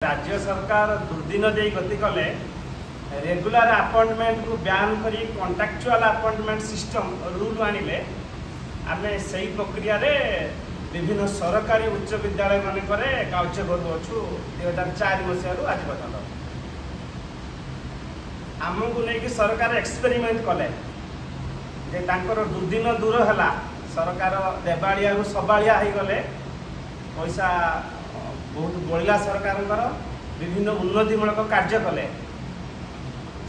राज्य सरकार दुर्दिन दे गति कले रेगुलर अपॉइंटमेंट को बैन करी कॉन्ट्रैक्चुअल अपॉइंटमेंट सिस्टम रूल आनिले आमे सही प्रक्रिया रे विभिन्न सरकारी उच्च विद्यालय मान कार्य करूँ 2004 मसीह आज पर्यटन आमको लेकिन सरकार एक्सपेरिमेंट कले जे तांकर दुर्दिन दूर है सरकार देवाड़िया सबाड़िया हो गले पैसा बहुत बढ़ला सरकार विभिन्न उन्नतिमूलक कार्य कले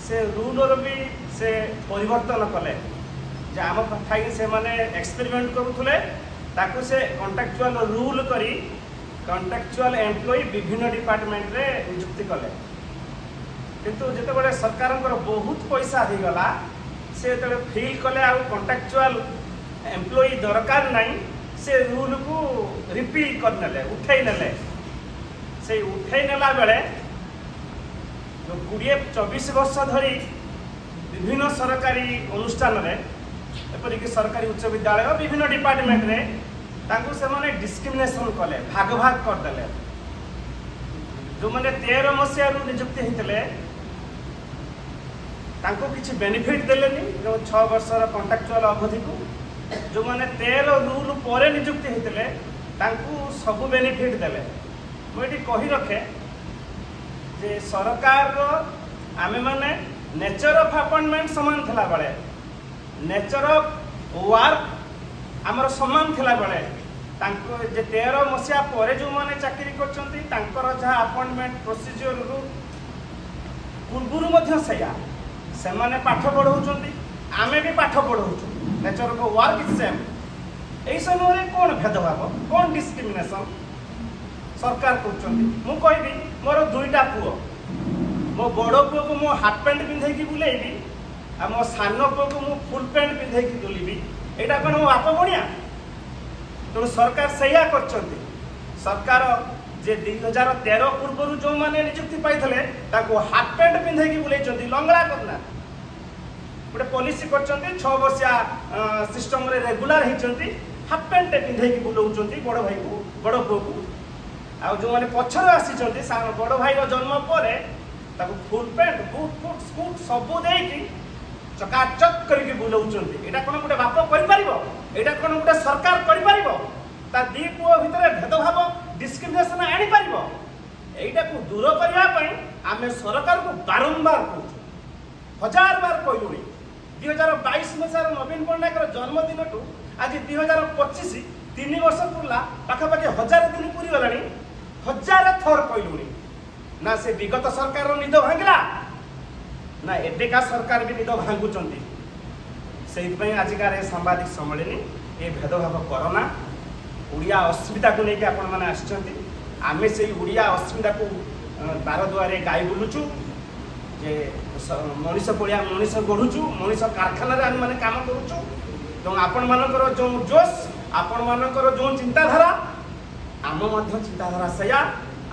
से रूलर भी से परिवर्तन कले जे आम ठाई से माने एक्सपेरिमेंट करुले ताकू से कॉन्ट्रैक्चुअल रूल करी कॉन्ट्रैक्चुअल एम्प्लॉय विभिन्न डिपार्टमेंट रे नियुक्ति कले किंतु जेते बड़े सरकार बहुत पैसा हो गला से फील कले आ कॉन्ट्रैक्चुअल एम्प्लॉय दरकार नहीं से रूल को रिपील कर नेले उठै नेले से उठै नेला बेले जो 20-24 वर्ष धरी विभिन्न सरकारी अनुष्ठान रे एपरिक सरकारी उच्च विद्यालय विभिन्न डिपार्टमेंट रे तांको से माने डिस्क्रिमिनेशन कले भाग भाग कर देले जो माने 13 मसीहा रु नियुक्ति हितले तांको किछि बेनिफिट देलेनी जो 6 वर्षर कॉन्ट्रैक्चुअल अवधि को जो माने 13 रूल पर नियुक्ति हितले तांको सब बेनिफिट देले मुझे कही रखे जे सरकार आमे माने नेचर ऑफ अपॉइंटमेंट समान थिला बेले नेचर ऑफ वर्क आमर समान थिला बेले तांको जे 13 मसीहा पर जो माने चाकरी करचंती तांकर जहा अपॉइंटमेंट प्रोसीजर रु पूर्वरु मध्य सया से माने पाठ पढौचंती आमे भी पाठ पढौचु nature of work is same एई समय रे कोन भेदभाव कोन डिस्क्रिमिनेशन सरकार करचंती मु कहबी मोर दुईटा पुओ मो बड़ पुओ को मो हाफ पैंट पिंधे की बुलेबी आ मो सानो पुओ को मो फुल पैंट पिंधे की बुलेबी एटा कोन मो बाप बणिया तो सरकार सैया करचंती सरकार जे 2013 पूर्व जो माने नियुक्ति पाइथले ताको हाफ पैंट पिंधे की बुलेचंती लंगड़ा करना गोटे पॉलिसी करचंती 6 वर्षिया सिस्टम रे रेगुलर हिचंती हाफ पैंट पिंधे की बुलाउचंती बड़ भाई को बड़ पुओ को आ जो माने पछर आसीचंती बड़ भाई रो जन्म परे ताको full pant boot foot scoot सब देकी चकाचक करके बुलाउचंती एटा कोन गोटे बाप करि परिबो एटा कोन गोटे सरकार करि परिबो ता दी पुओ भितरे भेदभाव डिस्क्रिमिनेशन आनी परिबो एटा को दूर करिया पई आमे सरकार को बारंबार कहू हजार बार कहलुनी 2022 मसीह नवीन पट्टनायक जन्मदिन टू आज 2025 3 वर्ष पुरला पाखापाखि 1000 दिन पूरी गलानी 1000 थर कहलुनी ना से विगत सरकार निद भांगला ना एबेका सरकार भी निद भांगुचंती से आजिकार सांबादिक सम्मेलन ये भेदभाव करना उड़िया अस्मिता को लेकिन आपण मैंने आसचंती आमे से उड़िया अस्मिता को बार दुआरे गाई बुलुचु जे मनीष पड़िया मनीष गढ़ुचु मनीष कारखाना रे आमे काम करूचु तो आपण मानकर जो जोश आपण मानकर जो चिंताधारा आम मध्य चिंताधारा सया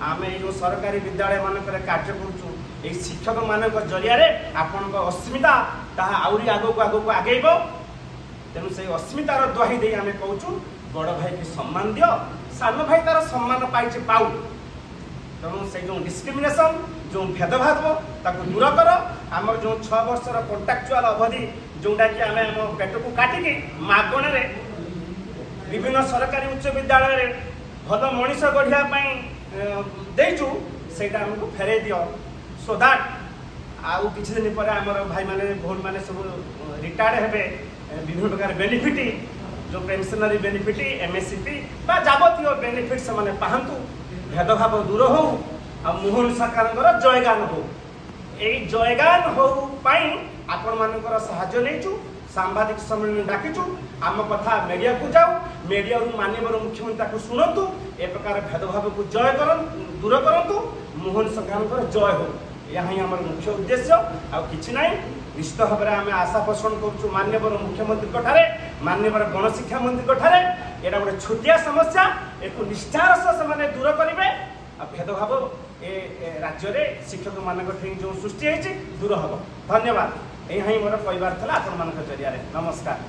आमे जो सरकारी विद्यालय मानकर कार्य करूचु ए शिक्षक मानक जरिया रे आपण को अस्मिता ताहा आउरी आगो को आगेइबो तेनु से अस्मितार दुहाई दे आमे कहूचु बड़ भाई की सम्मान दियो सान भाई तार सम्मान पाइछि पाउ तेणु से जो डिस्क्रिमिनेशन जो भेदभाव ताको दूर कर आम जो 6 वर्षर कॉन्ट्रैक्चुअल अवधि जोटा कि आम पेट को काटिकी मागणे रे विभिन्न सरकारी उच्च विद्यालय रे भल मनीष गढ़िया देचु सेटा हमको फेरे दियो सो दैट आउ किछि दिन पर हमर भाई माने भोल माने सब रिटायर्ड हेबे विभिन्न प्रकार बेनिफिट जो पेंशनरी बेनिफिट एमएससीपी बा जाबतीय बेनिफिट से माने पाहंतु भेदभाव दूर हो आ मोहन सरकार जयगान हो ए जयगान हो पाई आपण मानकर साहाय्य लेचु सांबादिक सम्मेलन डाकिचु आम कथा मीडिया को जाऊ मीडिया माननीय मुख्यमंत्री को शुणु ए प्रकार भेदभाव को जय कर दूर करूँ मोहन सरकार जय हो यहाँ ही आम मुख्य उद्देश्य आ कि ना निश्चित भाव में आम आशा पोषण करुँ माननीय मुख्यमंत्री ठारे माननीय गणशिक्षा मंत्री ठारे यहाँ गोटे छोटिया समस्या एक निष्ठार से दूर करेंगे भेदभाव ए राज्य में शिक्षक मान जो सृष्टि दूर हम धन्यवाद यहाँ मोर कहबार था आपण मान जरिया नमस्कार।